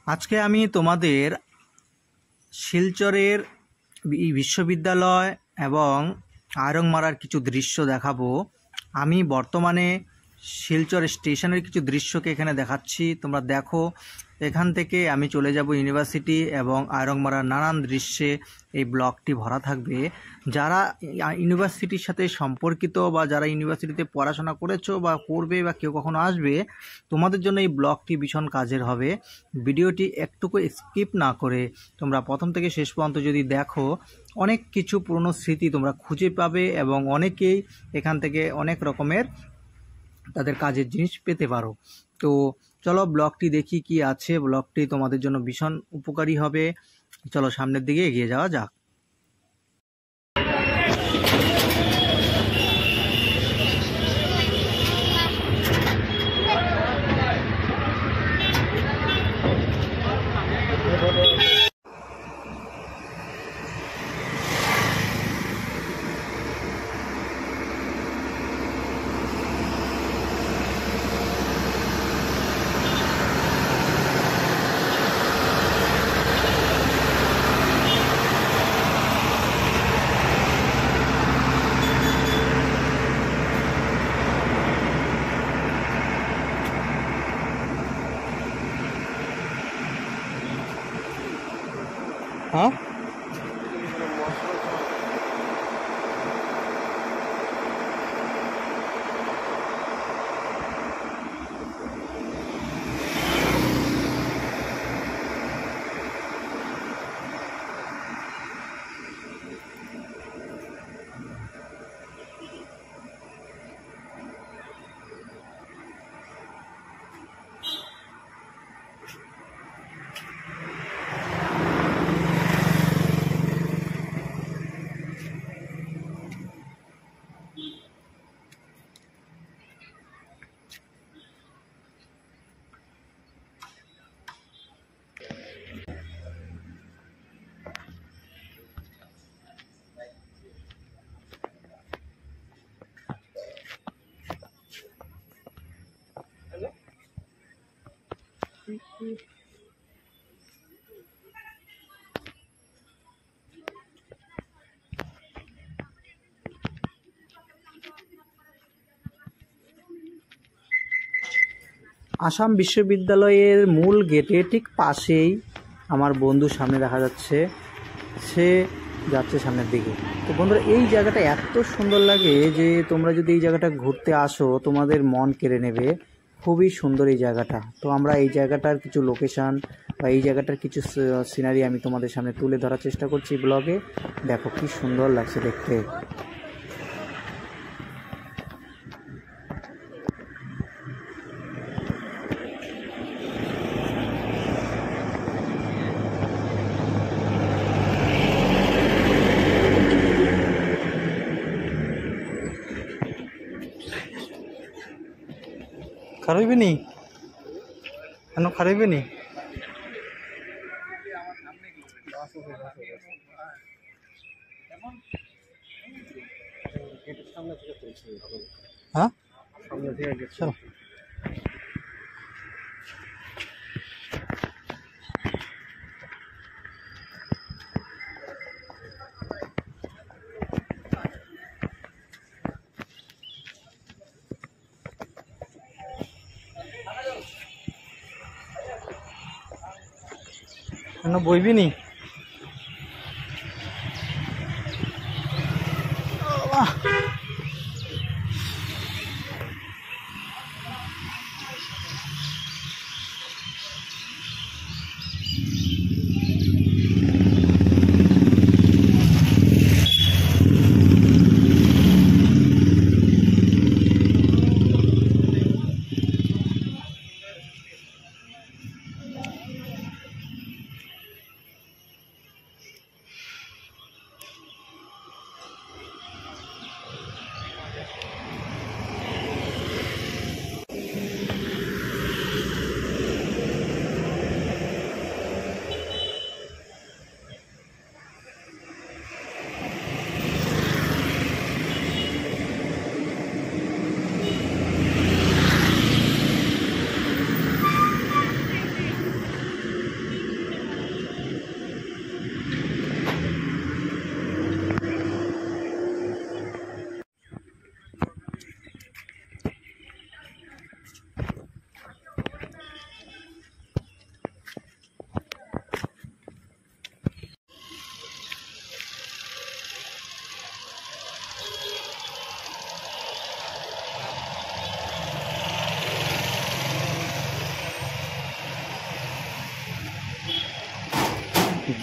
আজকে আমি তোমাদের শিলচরের বিশ্ববিদ্যালয় এবং আয়রংমারার কিছু দৃশ্য দেখাবো। আমি বর্তমানে শিলচর স্টেশনের কিছু দৃশ্যকে এখানে দেখাচ্ছি, তোমরা দেখো। এখান থেকে আমি চলে যাব ইউনিভার্সিটি এবং আয়রংমারার নানান দৃশ্যে এই ব্লগটি ভরা থাকবে। যারা ইউনিভার্সিটির সাথে সম্পর্কিত বা যারা ইউনিভার্সিটিতে পড়াশোনা করেছো বা করবে বা কেউ কখনো আসবে, তোমাদের জন্য এই ব্লগটি ভীষণ কাজের হবে। ভিডিওটি একটুকু স্কিপ না করে তোমরা প্রথম থেকে শেষ পর্যন্ত যদি দেখো, অনেক কিছু পুরনো স্মৃতি তোমরা খুঁজে পাবে এবং অনেকেই এখান থেকে অনেক রকমের তাদের কাজের জিনিস পেতে পারো। তো চলো ব্লগটি দেখি কি আছে। ব্লগটি তোমাদের জন্য ভীষণ উপকারী হবে। চলো সামনের দিকে এগিয়ে যাওয়া যাক। হ্যাঁ, আসাম বিশ্ববিদ্যালয়ের মূল গেটে ঠিক পাশেই আমার বন্ধুর সামনে দেখা যাচ্ছে, সে যাচ্ছে সামনের দিকে। তো বন্ধুরা, এই জায়গাটা এত সুন্দর লাগে যে তোমরা যদি এই জায়গাটা ঘুরতে আসো তোমাদের মন কেড়ে নেবে। খুবই সুন্দর এই জায়গাটা। তো আমরা এই জায়গাটার কিছু লোকেশান বা এই জায়গাটার কিছু সিনারি আমি তোমাদের সামনে তুলে ধরার চেষ্টা করছি ব্লগে। দেখো কি সুন্দর লাগছে দেখতে। খারাইবে নি কেন? খারাইবে নি? হ্যাঁ, চলো। কেন বইবি নি?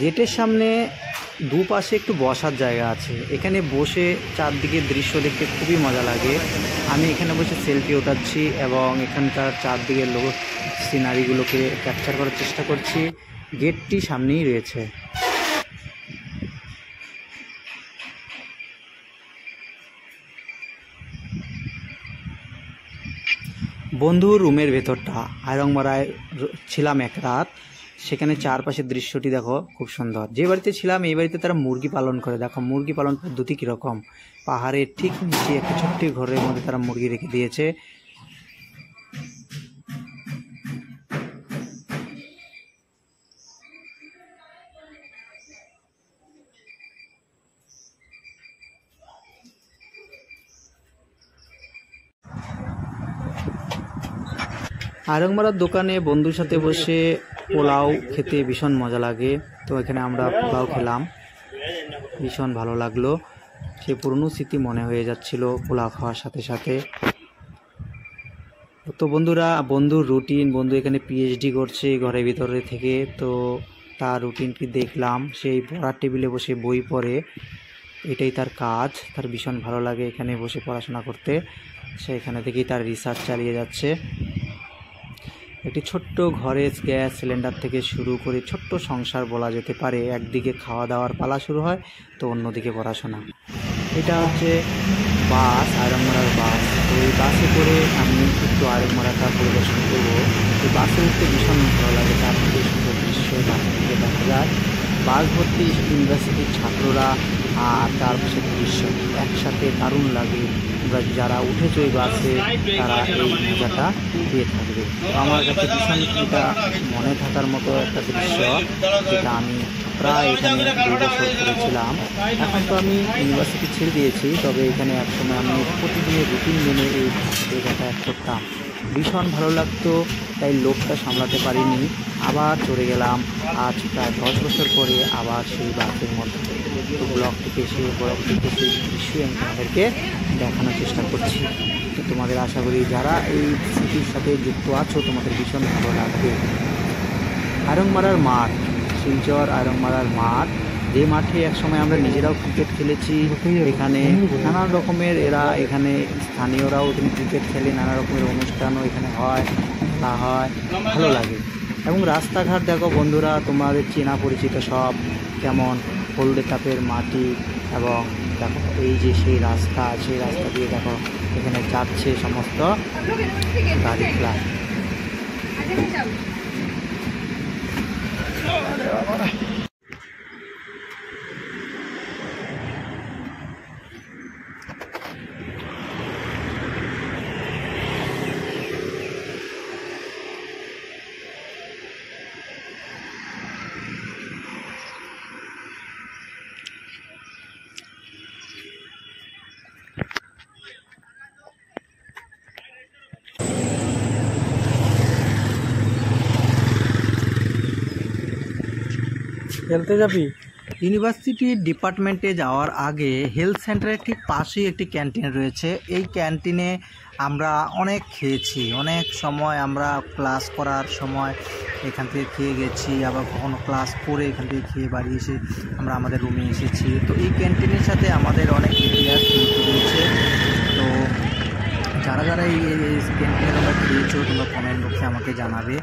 গেটের সামনে দুপাশে একটু বসার জায়গা আছে, এখানে বসে চারদিকে দৃশ্য দেখতে খুবই মজা লাগে। আমি এখানে বসে সেলফি ওঠাচ্ছি এবং এখানকার চারদিকের সিনারিগুলোকে ক্যাপচার করার চেষ্টা করছি। গেটটি সামনেই রয়েছে। বন্ধুর রুমের ভেতরটা আয়রংমারায় ছিলাম এক রাত, সেখানে চারপাশের দৃশ্যটি দেখো খুব সুন্দর। যে বাড়িতে ছিলাম এই বাড়িতে তারা মুরগি পালন করে, দেখো মুরগি পালন পদ্ধতি কীরকম। পাহাড়ের ঠিক নিচে একটা ছোট্ট ঘরের মধ্যে তারা মুরগি রেখে দিয়েছে। আয়রংমারার দোকানে বন্ধুর সাথে বসে পোলাও খেতে ভীষণ মজা লাগে। তো এখানে আমরা পোলাও খেলাম, ভীষণ ভালো লাগলো। সে পুরনো স্মৃতি মনে হয়ে যাচ্ছিল পোলাও খাওয়ার সাথে সাথে। তো বন্ধুরা, বন্ধুর রুটিন, বন্ধু এখানে পিএইচডি করছে ঘরের ভিতরে থেকে। তো তার রুটিনটি দেখলাম, সেই পড়ার টেবিলে বসে বই পড়ে, এটাই তার কাজ। তার ভীষণ ভালো লাগে এখানে বসে পড়াশোনা করতে। সে এখানে থেকেই তার রিসার্চ চালিয়ে যাচ্ছে। একটি ছোট্ট ঘরে গ্যাস সিলিন্ডার থেকে শুরু করে ছোট্ট সংসার বলা যেতে পারে। একদিকে খাওয়া দাওয়ার পালা শুরু হয়, তো অন্যদিকে পড়াশোনা। এটা হচ্ছে বাস, আয়রংমারার বাস। তো এই বাসে করে আমি একটু আয়রংমারাটা পরিদর্শন করবো। এই বাসে উঠতে ভীষণ ভালো লাগে, তার থেকে সুন্দর দৃশ্য বাস থেকে দেখা যায়। বাস ভর্তি ইউনিভার্সিটির ছাত্ররা আর চারপাশের দৃশ্য একসাথে দারুণ লাগে। তোমরা যারা উঠেছো এই বাসে তারা এই মজাটা দিয়ে থাকবে। তো আমার কাছে ভীষণ এটা মনে থাকার মতো একটা দৃশ্য, যেটা আমি প্রায় এখানে 2 বছর করেছিলাম। এখন তো আমি ইউনিভার্সিটি ছেড়ে দিয়েছি, তবে এখানে একসময় আমি প্রতিদিনের রুটিন মেনে এই বাসে যাতায়াত করতাম। ভীষণ ভালো লাগতো, তাই লোকটা সামলাতে পারিনি, আবার চড়ে গেলাম। আজ প্রায় 10 বছর পরে আবার সেই বাসের মধ্যে ব্লগ থেকে সেই দৃশ্য আমি তোমাদেরকে দেখানোর চেষ্টা করছি। তো তোমাদের আশা করি যারা এই স্মৃতির সাথে যুক্ত আছো তোমাদের ভীষণ ভালো লাগবে। আয়রংমারার মাঠ, শিলচর আয়রংমারার মাঠ, যে মাঠে একসময় আমরা নিজেরাও ক্রিকেট খেলেছি। এখানে নানান রকমের এখানে স্থানীয়রাও এখানে ক্রিকেট খেলে, নানা রকমের অনুষ্ঠানও এখানে হয়, খেলা হয়, ভালো লাগে। এবং রাস্তাঘাট দেখো বন্ধুরা, তোমাদের চেনা পরিচিত সব কেমন হলদে টাপের মাটি। এবং দেখো এই যে সেই রাস্তা দিয়ে দেখো এখানে যাচ্ছে সমস্ত গাড়িগুলা। খেলতে যাবি? ইউনিভার্সিটির ডিপার্টমেন্টে যাওয়ার আগে হেলথ সেন্টারের ঠিক পাশেই একটি ক্যান্টিন রয়েছে। এই ক্যান্টিনে আমরা অনেক খেয়েছি, অনেক সময় আমরা ক্লাস করার সময় এখান থেকে খেয়ে গেছি, আবার কখনো ক্লাস করে এখান থেকে খেয়ে বাড়ি এসে আমরা আমাদের রুমে এসেছি। তো এই ক্যান্টিনের সাথে আমাদের অনেক ইতিহাস জড়িত রয়েছে। তো যারা যারা এই ক্যান্টিনে তোমরা খেয়েছো তোমরা কমেন্ট বক্সে আমাকে জানাবে।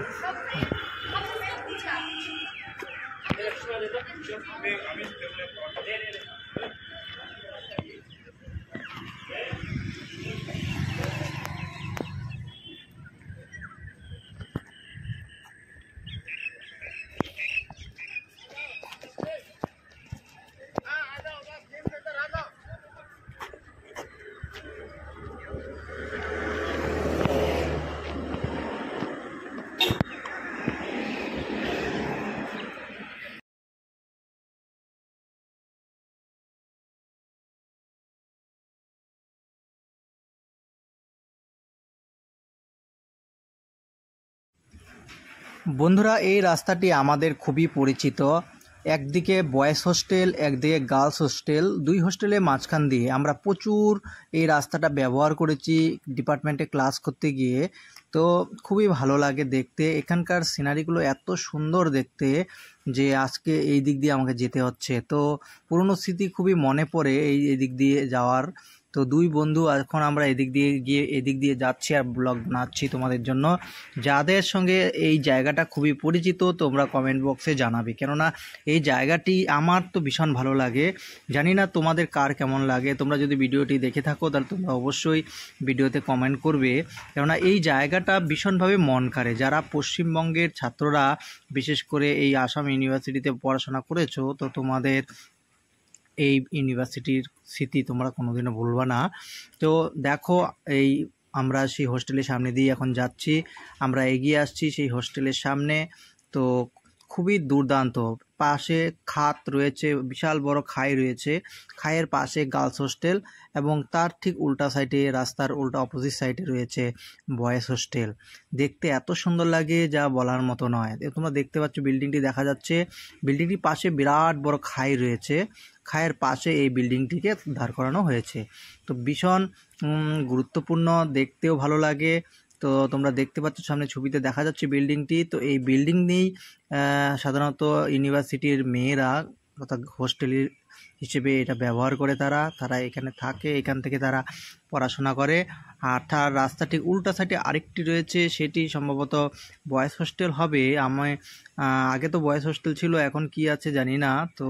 বন্ধুরা, এই রাস্তাটি আমাদের খুবই পরিচিত। একদিকে বয়েজ হোস্টেল, একদিকে গার্লস হোস্টেল, দুই হোস্টেলের মাঝখান দিয়ে আমরা প্রচুর এই রাস্তাটা ব্যবহার করেছি ডিপার্টমেন্টে ক্লাস করতে গিয়ে। তো খুবই ভালো লাগে দেখতে, এখানকার সিনারিগুলো এত সুন্দর দেখতে যে আজকে এই দিক দিয়ে আমাকে যেতে হচ্ছে। তো পুরনো স্মৃতি খুবই মনে পড়ে এই দিক দিয়ে যাওয়ার। তো দুই বন্ধু এখন আমরা এদিক দিয়ে যাচ্ছি আর ব্লগ বানাচ্ছি তোমাদের জন্য। যাদের সঙ্গে এই জায়গাটা খুবই পরিচিত তোমরা কমেন্ট বক্সে জানাবে, কেননা এই জায়গাটি আমার তো ভীষণ ভালো লাগে। জানি না তোমাদের কার কেমন লাগে। তোমরা যদি ভিডিওটি দেখে থাকো তাহলে তোমরা অবশ্যই ভিডিওতে কমেন্ট করবে, কেননা এই জায়গাটা ভীষণভাবে মন কাড়ে। যারা পশ্চিমবঙ্গের ছাত্ররা বিশেষ করে এই আসাম ইউনিভার্সিটিতে পড়াশোনা করেছো, তো তোমাদের এই ইউনিভার্সিটির স্মৃতি তোমরা কোনোদিনও ভুলবা না। তো দেখো, এই আমরা সেই হোস্টেলের সামনে দিয়ে এখন যাচ্ছি, আমরা এগিয়ে আসছি সেই হোস্টেলের সামনে। তো খুবই দুর্দান্ত, পাশে খাত রয়েছে, বিশাল বড় খাই রয়েছে, খাইয়ের পাশে গার্লস হোস্টেল এবং তার ঠিক উল্টা সাইডে, রাস্তার উল্টা অপোজিট সাইডে রয়েছে বয়েজ হোস্টেল। দেখতে এত সুন্দর লাগে যা বলার মতো নয়। তোমরা দেখতে পাচ্ছ বিল্ডিংটি দেখা যাচ্ছে, বিল্ডিংটির পাশে বিরাট বড় খাই রয়েছে, খায়ের পাশে এই বিল্ডিংটিকে দাঁড় করানো হয়েছে। তো ভীষণ গুরুত্বপূর্ণ, দেখতেও ভালো লাগে। তো তোমরা দেখতে পাচ্ছ সামনে ছবিতে দেখা যাচ্ছে বিল্ডিংটি। তো এই বিল্ডিং নিয়েই সাধারণত ইউনিভার্সিটির মেয়েরা অর্থাৎ হোস্টেলের হিসেবে এটা ব্যবহার করে, তারা এখানে থাকে, এখান থেকে তারা পড়াশোনা করে। আর তার রাস্তা ঠিক উল্টা সাইডে আরেকটি রয়েছে, সেটি সম্ভবত বয়েজ হোস্টেল হবে। আগে তো বয়েজ হোস্টেল ছিল, এখন কি আছে জানি না, তো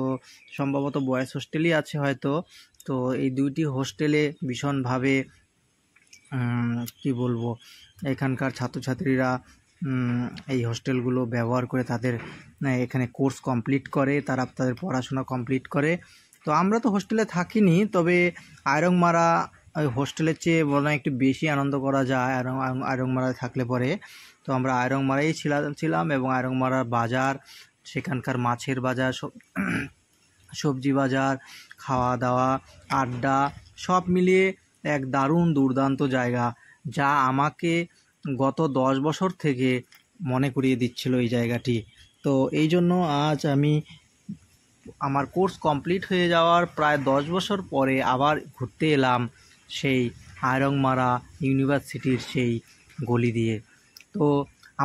সম্ভবত বয়েজ হোস্টেলই আছে হয়তো। তো এই দুইটি হোস্টেলে ভীষণভাবে কি বলবো, এখানকার ছাত্রছাত্রীরা এই হোস্টেলগুলো ব্যবহার করে তাদের এখানে কোর্স কমপ্লিট করে, তারা তাদের পড়াশোনা কমপ্লিট করে। তো আমরা তো হোস্টেলে থাকিনি, তবে আয়রংমারা হোস্টেলের চেয়ে বলা একটু বেশি আনন্দ করা যায় আয়রংমারায় থাকলে পরে। তো আমরা আয়রংমারাই ছিলাম এবং আয়রংমারার বাজার, সেখানকার মাছের বাজার, সবজি বাজার, খাওয়া দাওয়া, আড্ডা সব মিলিয়ে এক দারুণ দুর্দান্ত জায়গা, যা আমাকে গত 10 বছর থেকে মনে করিয়ে দিচ্ছিল এই জায়গাটি। তো এই জন্য আজ আমি আমার কোর্স কমপ্লিট হয়ে যাওয়ার প্রায় 10 বছর পরে আবার ঘুরতে এলাম সেই আয়রংমারা ইউনিভার্সিটির সেই গলি দিয়ে। তো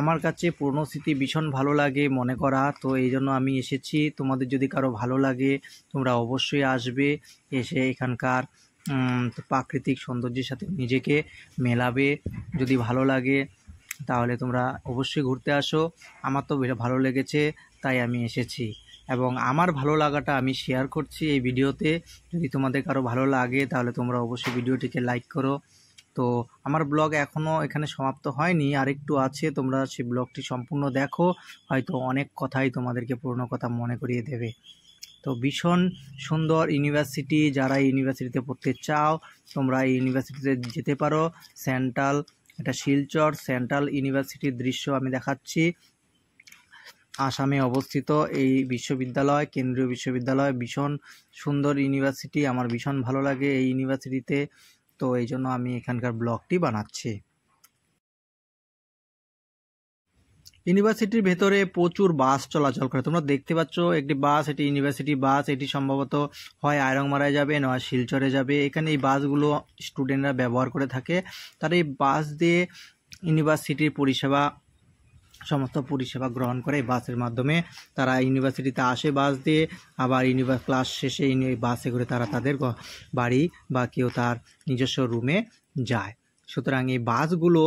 আমার কাছে পুরনো স্মৃতি ভীষণ ভালো লাগে মনে করা। তো এই জন্য আমি এসেছি। তোমাদের যদি কারো ভালো লাগে তোমরা অবশ্যই আসবে, এসে এখানকার প্রাকৃতিক সৌন্দর্যের সাথে নিজেকে মেলাবে। যদি ভালো লাগে তাহলে তোমরা অবশ্যই ঘুরতে আসো। আমার তো বেশ ভালো লেগেছে, তাই আমি এসেছি এবং আমার ভালো লাগাটা আমি শেয়ার করছি এই ভিডিওতে। যদি তোমাদের কারো ভালো লাগে তাহলে তোমরা অবশ্যই ভিডিওটিকে লাইক করো। তো আমার ব্লগ এখনও এখানে সমাপ্ত হয়নি, আরেকটু আছে, তোমরা সেই ব্লগটি সম্পূর্ণ দেখো, হয়তো অনেক কথাই তোমাদেরকে পুরনো কথা মনে করিয়ে দেবে। তো ভীষণ সুন্দর ইউনিভার্সিটি, যারা ইউনিভার্সিটিতে পড়তে চাও তোমরা এই ইউনিভার্সিটিতে যেতে পারো। সেন্ট্রাল, এটা শিলচর সেন্ট্রাল ইউনিভার্সিটির দৃশ্য আমি দেখাচ্ছি। আসামে অবস্থিত এই বিশ্ববিদ্যালয়, কেন্দ্রীয় বিশ্ববিদ্যালয়, ভীষণ সুন্দর ইউনিভার্সিটি, আমার ভীষণ ভালো লাগে এই ইউনিভার্সিটিতে। তো এই জন্য আমি এখানকার ব্লগটি বানাচ্ছি। ইউনিভার্সিটির ভেতরে প্রচুর বাস চলাচল করে, তোমরা দেখতে পাচ্ছ একটি বাস, এটি ইউনিভার্সিটি বাস, এটি সম্ভবত হয় আয়রংমারায় যাবে নয় শিলচরে যাবে। এখানে এই বাসগুলো স্টুডেন্টরা ব্যবহার করে থাকে। তারা এই বাস দিয়ে ইউনিভার্সিটির সমস্ত পরিষেবা গ্রহণ করে। বাসের মাধ্যমে তারা ইউনিভার্সিটিতে আসে বাস দিয়ে, আবার ক্লাস শেষে বাসে করে তারা তাদের বাড়ি বা কেউ তার নিজস্ব রুমে যায়। সুতরাং এই বাসগুলো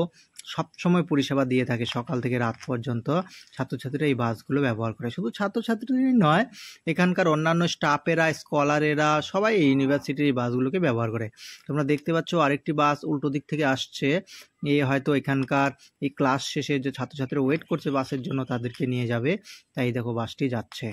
সবসময় পরিষেবা দিয়ে থাকে, সকাল থেকে রাত পর্যন্ত ছাত্রছাত্রীরা এই বাসগুলো ব্যবহার করে। শুধু ছাত্রছাত্রীই নয়, এখানকার অন্যান্য স্টাফেরা, স্কলারেরা সবাই এই ইউনিভার্সিটির এই বাসগুলোকে ব্যবহার করে। তোমরা দেখতে পাচ্ছ আরেকটি বাস উল্টো দিক থেকে আসছে, হয়তো এখানকার এই ক্লাস শেষে যে ছাত্রছাত্রীরা ওয়েট করছে বাসের জন্য তাদেরকে নিয়ে যাবে, তাই দেখো বাসটি যাচ্ছে।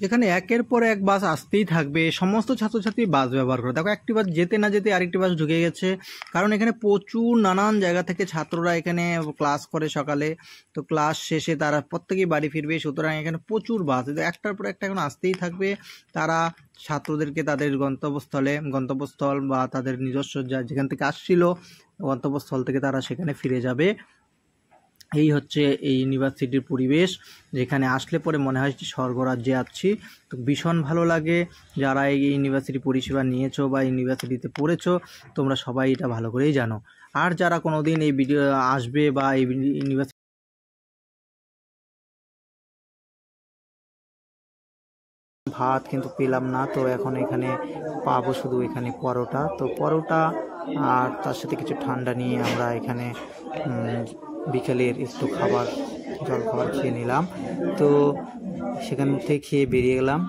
যেখানে একের পর এক বাস আসতেই থাকবে, সমস্ত ছাত্রছাত্রী বাস ব্যবহার করে। দেখো একটি বাস যেতে না যেতে আরেকটি বাস ঢুকে গেছে, কারণ এখানে প্রচুর নানান জায়গা থেকে ছাত্ররা এখানে ক্লাস করে সকালে, তো ক্লাস শেষে তারা প্রত্যেকেই বাড়ি ফিরবে, সুতরাং এখানে প্রচুর বাস একটার পর একটা এখন আসতেই থাকবে। তারা ছাত্রদেরকে তাদের গন্তব্যস্থল বা তাদের নিজস্ব যেখান থেকে আসছিল গন্তব্যস্থল থেকে তারা সেখানে ফিরে যাবে। এই হচ্ছে এই ইউনিভার্সিটির পরিবেশ, যেখানে আসলে পরে মনে হয় যে স্বর্গরাজ্যে আছি। তো ভীষণ ভালো লাগে। যারা এই ইউনিভার্সিটি পরিষেবা নিয়েছো বা ইউনিভার্সিটিতে পড়েছো তোমরা সবাই এটা ভালো করেই জানো। আর যারা কোনো দিন এই ভিডিও আসবে বা এই ইউনিভার্সিটি ভাত কিন্তু পেলাম না, তো এখন এখানে পাবো শুধু এখানে পরোটা। তো পরোটা আর তার সাথে কিছু ঠান্ডা নিয়ে আমরা এখানে বিকেলের একটু জলখাবার খেয়ে নিলাম। তো সেখান থেকে খেয়ে বেরিয়ে গেলাম।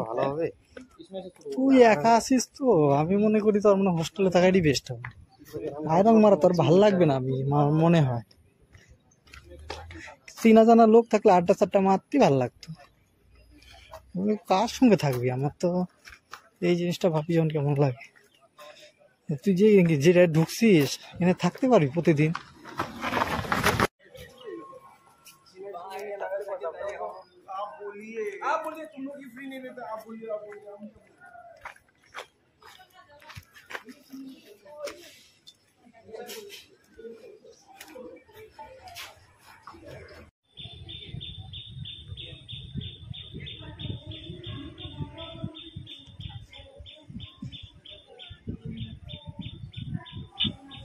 ভালো হবে। তুই একা আসিস তো, আমি মনে করি তোর মনে হোস্টেলে থাকাই বেস্ট হবে। আয়রন মারা তোর ভাল লাগবে না, আমি মনে হয় চেনা জানা লোক থাকলে আড্ডা চাড্ডা মারতে ভাল লাগতো। কার সঙ্গে থাকবি? আমার তো এই জিনিসটা ভাবি যখন কেমন লাগে। তুই যেটা ঢুকছিস এখানে থাকতে পারবি প্রতিদিন?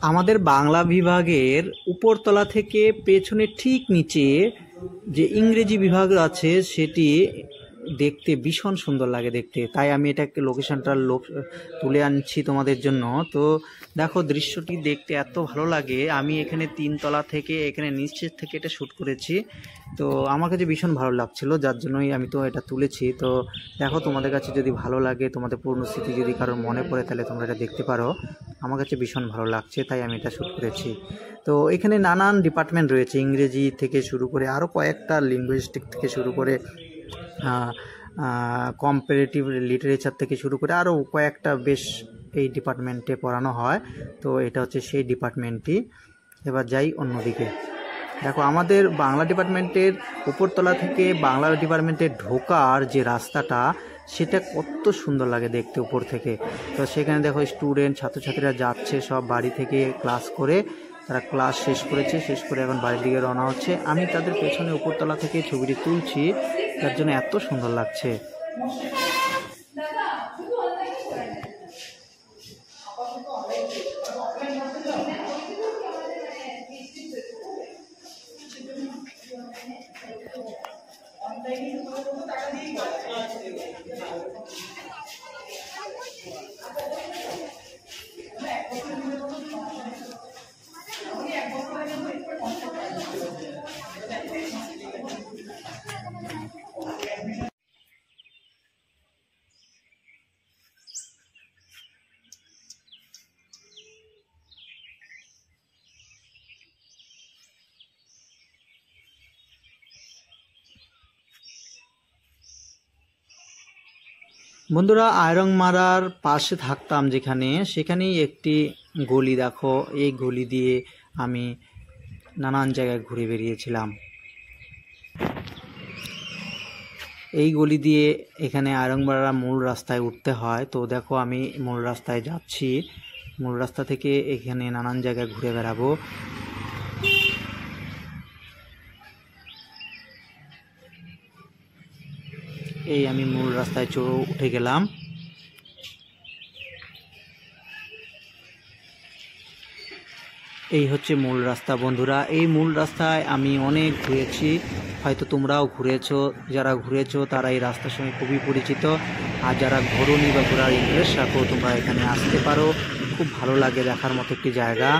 আমাদের বাংলা বিভাগের উপরতলা থেকে পেছনের ঠিক নিচে যে ইংরেজি বিভাগ আছে সেটি দেখতে ভীষণ সুন্দর লাগে দেখতে, তাই আমি এটাকে লোকেশনটার তুলে আনছি তোমাদের জন্য। তো দেখো দৃশ্যটি দেখতে এত ভালো লাগে। আমি এখানে 3 তলা থেকে এখানে নিচের থেকে এটা শ্যুট করেছি, তো আমার কাছে ভীষণ ভালো লাগছিল, যার জন্যই আমি তো এটা তুলেছি। তো দেখো তোমাদের কাছে যদি ভালো লাগে, তোমাদের পুরনো স্মৃতি যদি কারোর মনে পড়ে, তাহলে তোমরা এটা দেখতে পারো। আমার কাছে ভীষণ ভালো লাগছে তাই আমি এটা শ্যুট করেছি। তো এখানে নানান ডিপার্টমেন্ট রয়েছে, ইংরেজি থেকে শুরু করে আরও কয়েকটা লিঙ্গুইস্টিক থেকে শুরু করে কম্পারেটিভ লিটারেচার থেকে শুরু করে আরও কয়েকটা বেশ এই ডিপার্টমেন্টে পড়ানো হয়। তো এটা হচ্ছে সেই ডিপার্টমেন্টটি। এবার যাই অন্যদিকে। দেখো আমাদের বাংলা ডিপার্টমেন্টের উপরতলা থেকে বাংলা ডিপার্টমেন্টে ঢোকার যে রাস্তাটা, সেটা কত সুন্দর লাগে দেখতে উপর থেকে। তো সেখানে দেখো স্টুডেন্ট ছাত্রছাত্রীরা যাচ্ছে সব বাড়ি থেকে ক্লাস করে, তারা ক্লাস শেষ করেছে, শেষ করে এখন বাড়ির দিকে রওনা হচ্ছে। আমি তাদের পেছনে উপরতলা থেকে ছবিটি তুলছি, তার জন্য এত সুন্দর লাগছে। বন্ধুরা, আয়রনমারার পাশে থাকতাম যেখানে, সেখানেই একটি গলি। দেখো এই গলি দিয়ে আমি নানান জায়গায় ঘুরে বেরিয়েছিলাম। এই গলি দিয়ে এখানে আয়রনমারা মূল রাস্তায় উঠতে হয়। তো দেখো আমি মূল রাস্তায় যাচ্ছি, মূল রাস্তা থেকে এখানে নানান জায়গায় ঘুরে বেড়াবো। এই আমি মূল রাস্তায় উঠে গেলাম। এই হচ্ছে মূল রাস্তা বন্ধুরা। এই মূল রাস্তায় আমি অনেক ঘুরেছি, হয়তো তোমরাও ঘুরেছো। যারা ঘুরেছো তারা এই রাস্তার সঙ্গে খুবই পরিচিত। আর যারা ঘোরোনি বা ঘোরার ইন্টারেস্ট রাখো, তোমরা এখানে আসতে পারো। খুব ভালো লাগে, দেখার মতো একটি জায়গা।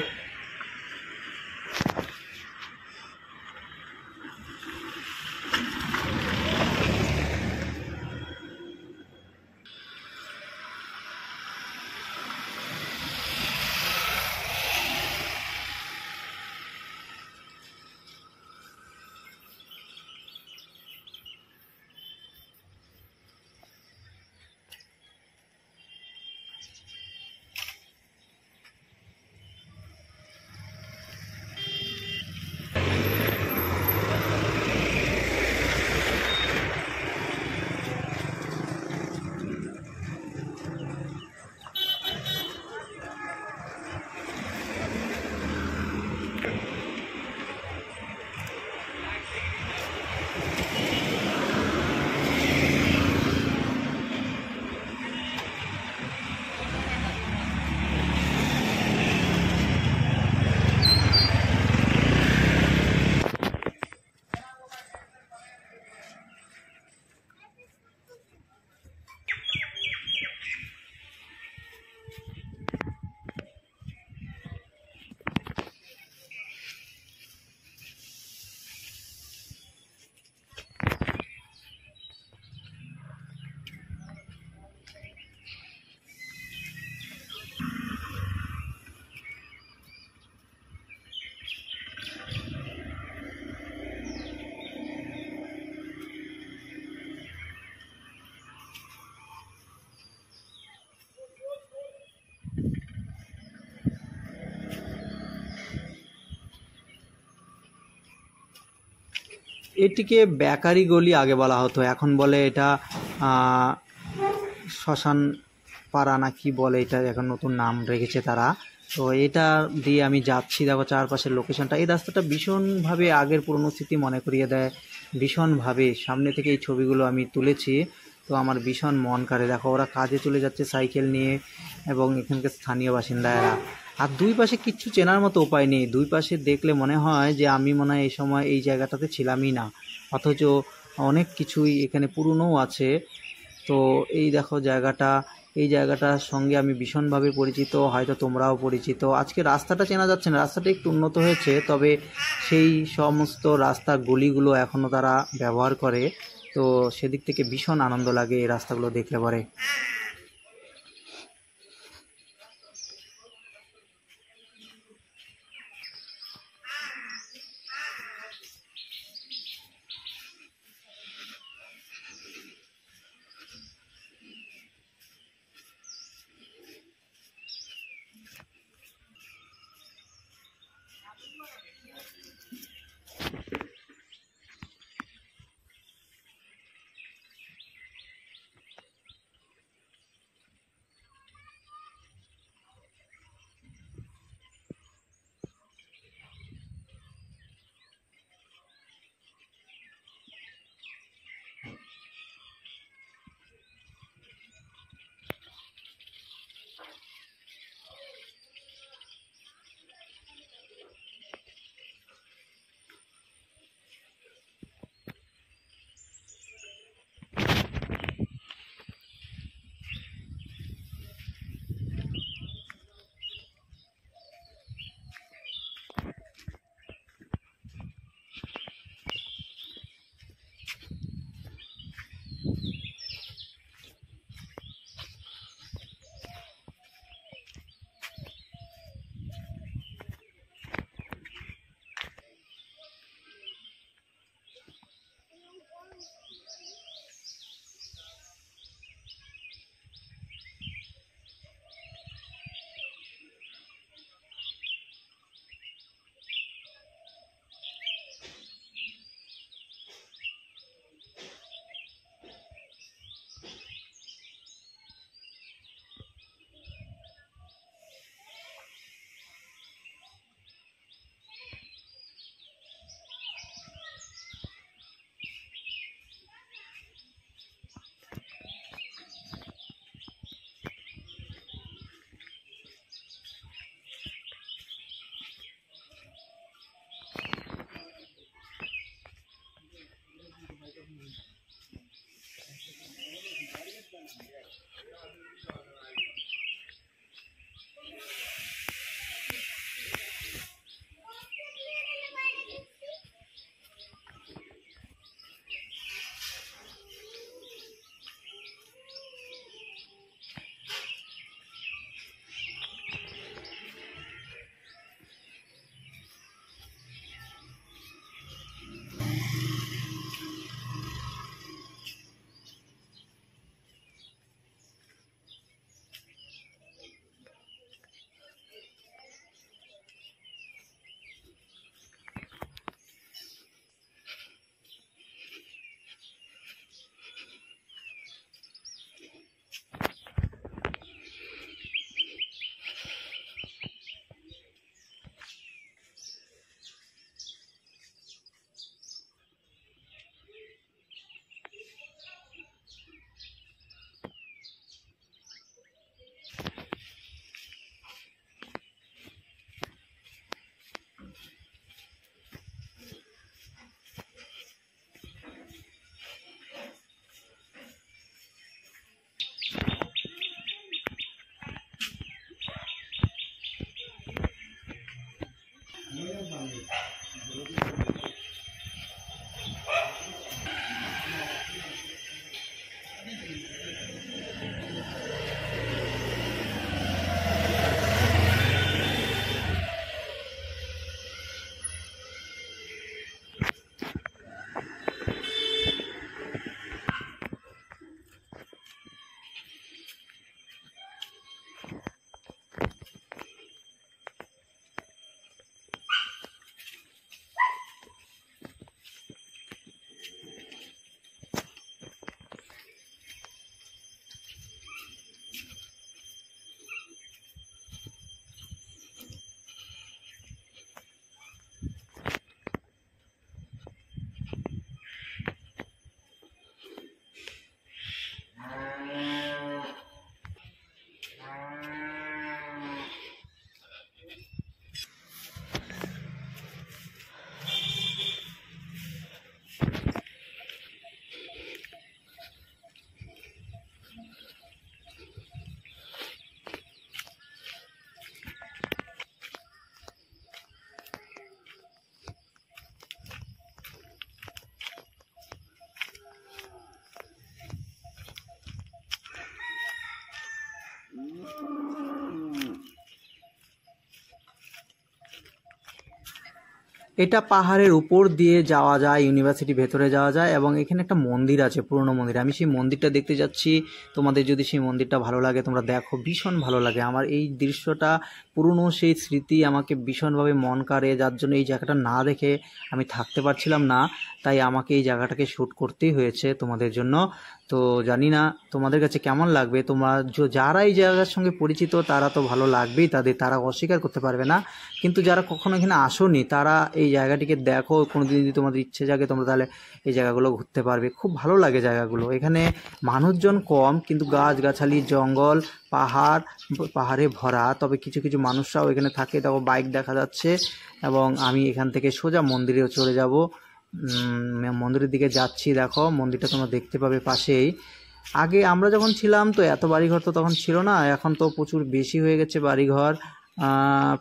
এটিকে বেকারি গলি আগে বলা হতো, এখন বলে এটা শ্মশান পাড়া না কি বলে, এটা এখন নতুন নাম রেখেছে তারা। তো এটা দিয়ে আমি যাচ্ছি, দেখো চারপাশের লোকেশনটা। এই রাস্তাটা ভীষণভাবে আগের পুরনো স্মৃতি মনে করিয়ে দেয়, ভীষণভাবে। সামনে থেকে এই ছবিগুলো আমি তুলেছি, তো আমার ভীষণ মন কাড়ে। দেখো ওরা কাজে চলে যাচ্ছে সাইকেল নিয়ে, এবং এখানকার স্থানীয় বাসিন্দারা। আর দুই পাশে কিচ্ছু চেনার মতো উপায় নেই, দুই পাশে দেখলে মনে হয় যে আমি মনে হয় এই সময় এই জায়গাটাতে ছিলামই না, অথচ অনেক কিছুই এখানে পুরনোও আছে। তো এই দেখো জায়গাটা, এই জায়গাটার সঙ্গে আমি ভীষণভাবে পরিচিত, হয়তো তোমরাও পরিচিত। আজকে রাস্তাটা চেনা যাচ্ছে না, রাস্তাটা একটু উন্নত হয়েছে, তবে সেই সমস্ত রাস্তা গলিগুলো এখনও তারা ব্যবহার করে। তো সেদিক থেকে ভীষণ আনন্দ লাগে এই রাস্তাগুলো দেখলে পরে। এটা পাহাড়ের উপর দিয়ে যাওয়া যায়, ইউনিভার্সিটি ভেতরে যাওয়া যায় এবং এখানে একটা মন্দির আছে, পুরনো মন্দির। আমি সেই মন্দিরটা দেখতে যাচ্ছি। তোমাদের যদি সেই মন্দিরটা ভালো লাগে তোমরা দেখো, ভীষণ ভালো লাগে আমার এই দৃশ্যটা। পুরনো সেই স্মৃতি আমাকে ভীষণভাবে মন কাড়ে, যার জন্য এই জায়গাটা না দেখে আমি থাকতে পারছিলাম না। তাই আমাকে এই জায়গাটাকে শ্যুট করতেই হয়েছে তোমাদের জন্য। তো জানি না তোমাদের কাছে কেমন লাগবে। তোমরা যারা এই জায়গার সঙ্গে পরিচিত তারা তো ভালো লাগবেই, তারা অস্বীকার করতে পারবে না। কিন্তু যারা কখনো এখানে আসোনি তারা এই জায়গাটিকে দেখো, কোনোদিন যদি তোমাদের ইচ্ছে জাগে তোমরা তাহলে এই জায়গাগুলো ঘুরতে পারবে। খুব ভালো লাগে জায়গাগুলো। এখানে মানুষজন কম, কিন্তু গাছগাছালি, জঙ্গল, পাহাড়ে ভরা। তবে কিছু কিছু মানুষরাও এখানে থাকে। দেখো বাইক দেখা যাচ্ছে এবং আমি এখান থেকে সোজা মন্দিরেও চলে যাব। মন্দিরের দিকে যাচ্ছি। দেখো মন্দিরটা তোমরা দেখতে পাবে পাশেই। আগে আমরা যখন ছিলাম তো এত বাড়িঘর তো তখন ছিল না, এখন তো প্রচুর বেশি হয়ে গেছে বাড়িঘর।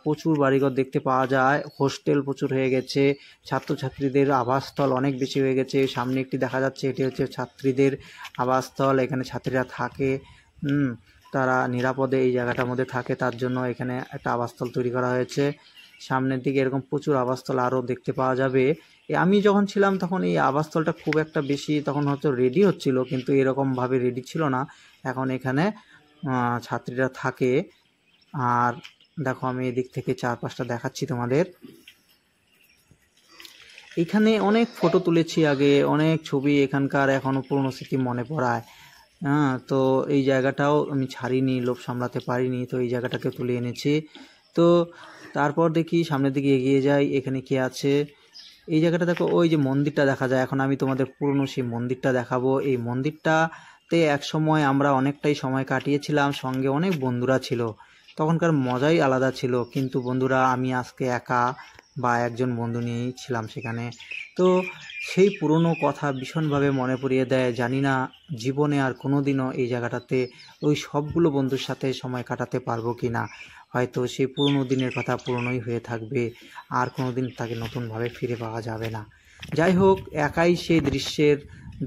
প্রচুর বাড়িঘর দেখতে পাওয়া যায়, হোস্টেল প্রচুর হয়ে গেছে, ছাত্রছাত্রীদের আবাসস্থল অনেক বেশি হয়ে গেছে। সামনে একটি দেখা যাচ্ছে, এটি হচ্ছে ছাত্রীদের আবাসস্থল। এখানে ছাত্রীরা থাকে, তারা নিরাপদে এই জায়গাটার মধ্যে থাকে, তার জন্য এখানে একটা আবাসস্থল তৈরি করা হয়েছে। সামনের দিকে এরকম প্রচুর আবাসস্থল আরও দেখতে পাওয়া যাবে। আমি যখন ছিলাম তখন এই আবাসস্থলটা খুব একটা বেশি তখন হয়তো রেডি হচ্ছিল, কিন্তু এরকমভাবে রেডি ছিল না। এখন এখানে ছাত্রীরা থাকে। আর দেখো আমি এদিক থেকে চারপাশটা দেখাচ্ছি তোমাদের। এখানে অনেক ফটো তুলেছি আগে, অনেক ছবি এখানকার এখনও পুরনো স্মৃতি মনে পড়ায়। তো এই জায়গাটাও আমি ছাড়িনি, লোভ সামলাতে পারিনি, তো এই জায়গাটাকে তুলে এনেছি। তো তারপর দেখি সামনের দিকে এগিয়ে যাই, এখানে কি আছে। এই জায়গাটা দেখো, ওই যে মন্দিরটা দেখা যায়। এখন আমি তোমাদের পুরনো সেই মন্দিরটা দেখাবো। এই মন্দিরটাতে এক সময় আমরা অনেকটাই সময় কাটিয়েছিলাম, সঙ্গে অনেক বন্ধুরা ছিল। তখনকার মজাই আলাদা ছিল। কিন্তু বন্ধুরা, আমি আজকে একা বা একজন বন্ধু নিয়েই ছিলাম সেখানে। তো সেই পুরনো কথা ভীষণভাবে মনে পড়িয়ে দেয়। জানি না জীবনে আর কোনো দিনও এই জায়গাটাতে ওই সবগুলো বন্ধুর সাথে সময় কাটাতে পারবো কি না। হয়তো সেই পুরনো দিনের কথা পুরনোই হয়ে থাকবে, আর কোনো দিন তাকে নতুনভাবে ফিরে পাওয়া যাবে না। যাই হোক, একাই সেই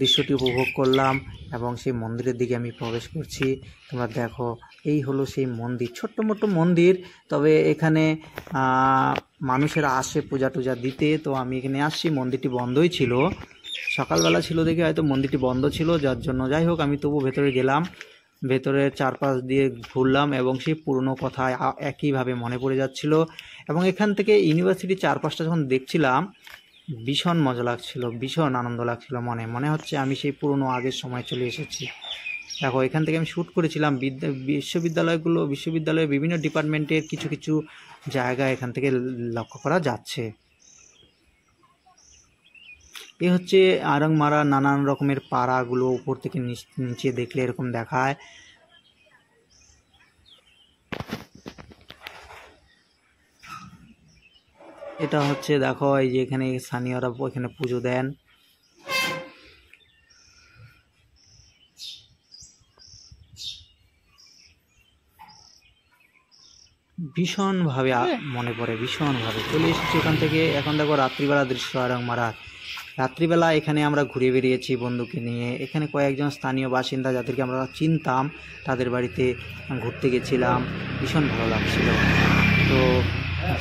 দৃশ্যটি উপভোগ করলাম এবং সেই মন্দিরের দিকে আমি প্রবেশ করছি। তোমরা দেখো, এই হলো সেই মন্দির, ছোট্ট মোট্ট মন্দির। তবে এখানে মানুষেরা আসে পূজা টুজা দিতে। তো আমি এখানে আসছি, মন্দিরটি বন্ধই ছিল, সকালবেলা ছিল দেখে হয়তো মন্দিরটি বন্ধ ছিল, যার জন্য। যাই হোক, আমি তবু ভেতরে গেলাম, ভেতরের চারপাশ দিয়ে ঘুরলাম এবং সেই পুরনো কথা একইভাবে মনে পড়ে যাচ্ছিল। এবং এখান থেকে ইউনিভার্সিটির চারপাশটা যখন দেখছিলাম ভীষণ মজা লাগছিল, ভীষণ আনন্দ লাগছিল। মনে হচ্ছে আমি সেই পুরনো আগের সময় চলে এসেছি। দেখো এখান থেকে আমি শ্যুট করেছিলাম বিশ্ববিদ্যালয়ের বিভিন্ন ডিপার্টমেন্টের কিছু কিছু জায়গা এখান থেকে লক্ষ্য করা যাচ্ছে। এ হচ্ছে আরংমারা, নানান রকমের পাড়াগুলো উপর থেকে নিচে দেখলে এরকম দেখায়। এটা হচ্ছে দেখো, এই যে এখানে স্থানীয়রা এখানে পুজো দেন। ভীষণভাবে মনে পড়ে, ভীষণভাবে। চলে এসেছি ওখান থেকে। এখন দেখো রাত্রিবেলা দৃশ্য আরংমারার। রাত্রিবেলা এখানে আমরা ঘুরে বেরিয়েছি বন্ধুকে নিয়ে। এখানে কয়েকজন স্থানীয় বাসিন্দা যাদেরকে আমরা চিনতাম তাদের বাড়িতে ঘুরতে গেছিলাম, ভীষণ ভালো লাগছিল। তো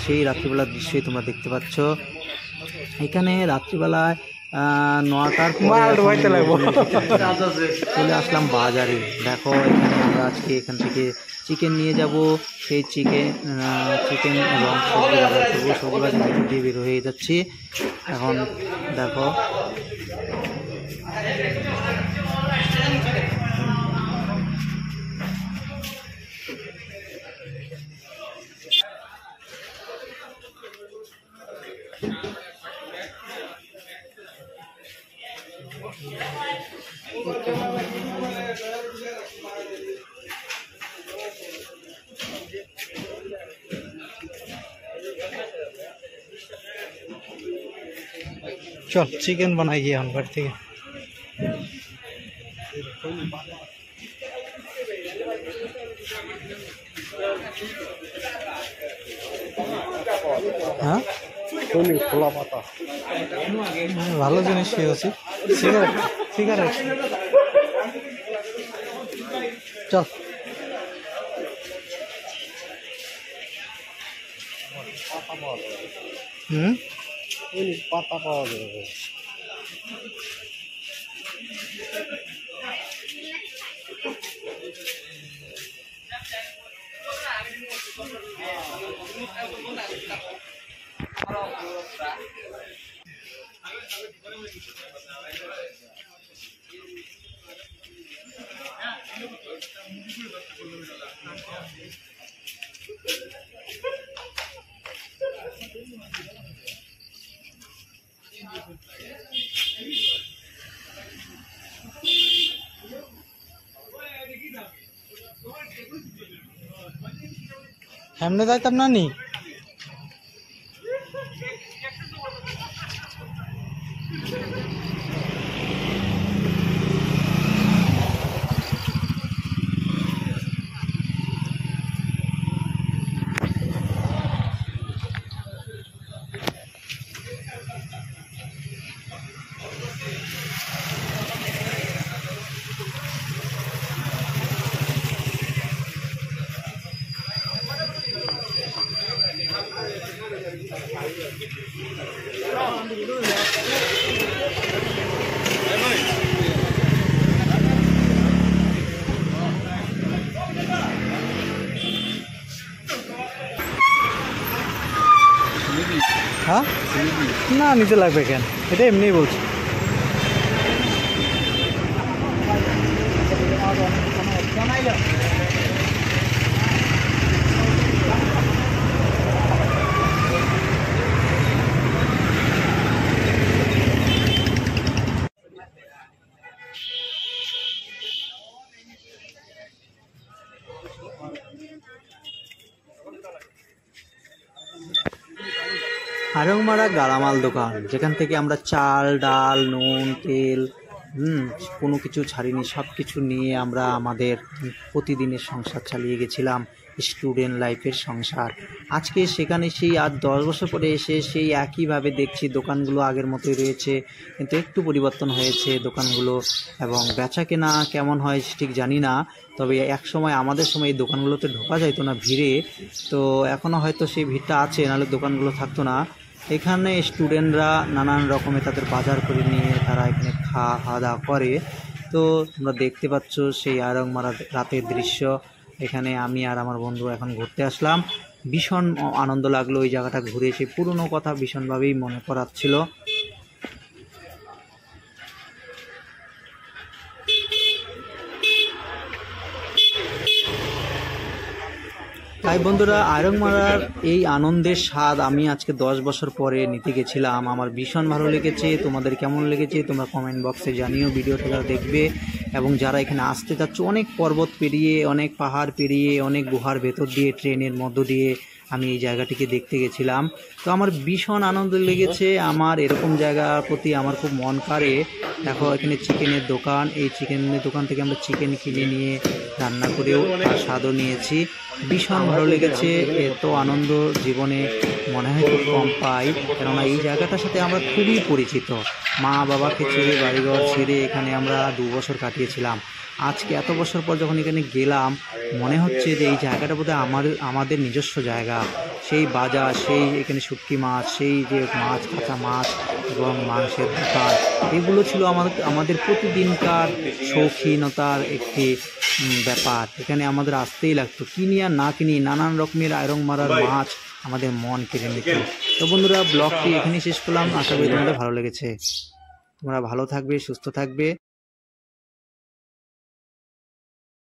সেই রাত্রিবেলার দৃশ্যই তোমরা দেখতে পাচ্ছ। এখানে রাত্রিবেলায় 9টার পরে চলে আসলাম বাজারে। দেখো এখানে আমরা আজকে এখান থেকে চিকেন নিয়ে যাব। সেই চিকেন এবং সবজি বাজার করবো। সবজি বাজার দিয়ে বের হয়ে যাচ্ছি এখন। দেখো चल चिकन बनाइए हम घर থেকে। হ্যাঁ খোলা পাতা ভালো জিনিস খেয়েছি। সিগারেট চল। পাতা পাওয়া যাবে। সামনে যাইতাম না নি হ্যাঁ না নিতে লাগবে কেন, এটা এমনি বলছি। আড়ংমারা গালামাল দোকান, যেখান থেকে আমরা চাল ডাল নুন তেল কোনো কিছু ছাড়িনি, সব কিছু নিয়ে আমরা আমাদের প্রতিদিনের সংসার চালিয়ে গেছিলাম, স্টুডেন্ট লাইফের সংসার। আজকে সেখানে সেই আজ 10 বছর পরে এসে সেই একইভাবে দেখছি দোকানগুলো আগের মতোই রয়েছে, কিন্তু একটু পরিবর্তন হয়েছে দোকানগুলো, এবং বেচা কেনা কেমন হয় ঠিক জানি না। তবে এক সময় আমাদের সময় এই দোকানগুলোতে ঢোকা যাইতো না ভিড়ে, তো এখনও হয়তো সেই ভিড়টা আছে, নাহলে দোকানগুলো থাকতো না। এখানে স্টুডেন্টরা নানান রকমের তাদের বাজার করে নিয়ে তারা এখানে খাওয়া দাওয়া করে। তো তোমরা দেখতে পাচ্ছ সেই আড়ংমারা রাতের দৃশ্য। এখানে আমি আর আমার বন্ধু এখন ঘুরতে আসলাম, ভীষণ আনন্দ লাগলো ওই জায়গাটা ঘুরে, সেই পুরনো কথা ভীষণভাবেই মনে পড়াচ্ছিল। তাই বন্ধুরা, আড়ংমারার এই আনন্দের স্বাদ আমি আজকে 10 বছর পরে নিতে গেছিলাম। আমার ভীষণ ভালো লেগেছে। তোমাদের কেমন লেগেছে তোমরা কমেন্ট বক্সে জানিও, ভিডিওটা যারা দেখবে। এবং যারা এখানে আসতে চাচ্ছ, অনেক পর্বত পেরিয়ে, অনেক পাহাড় পেরিয়ে, অনেক গুহার ভেতর দিয়ে, ট্রেনের মধ্য দিয়ে আমি এই জায়গাটিকে দেখতে গেছিলাম। তো আমার ভীষণ আনন্দ লেগেছে। আমার এরকম জায়গার প্রতি আমার খুব মন কাড়ে। দেখো এখানে চিকেনের দোকান, এই চিকেনের দোকান থেকে আমরা চিকেন কিনে নিয়ে রান্না করেও স্বাদও নিয়েছি। ভীষণ ভালো লেগেছে। এত আনন্দ জীবনে মনে হয় খুব কম পাই, কেননা এই জায়গাটার সাথে আমরা খুবই পরিচিত। মা বাবাকে ছেড়ে, বাড়িঘর ছেড়ে এখানে আমরা 2 বছর কাটিয়েছিলাম। আজকে এত বছর পর যখন এখানে গেলাম, মনে হচ্ছে যে এই জায়গাটা বোধহয় আমাদের নিজস্ব জায়গা। সেই বাজার, সেই এখানে শুটকি মাছ, সেই যে মাছ, কাঁচা মাছ এবং মাংসের দোকান, এগুলো ছিল আমাদের প্রতিদিনকার শৌখিনতার একটি ব্যাপার। এখানে আমাদের আসতেই লাগতো, কিনি আর না কিনি, নানান রকমের আড়ংমারার মাছ আমাদের মন কেড়ে নিত। তো বন্ধুরা, ব্লগটি এখানেই শেষ করলাম। আশা করি তোমাদের ভালো লেগেছে। তোমরা ভালো থাকবে, সুস্থ থাকবে।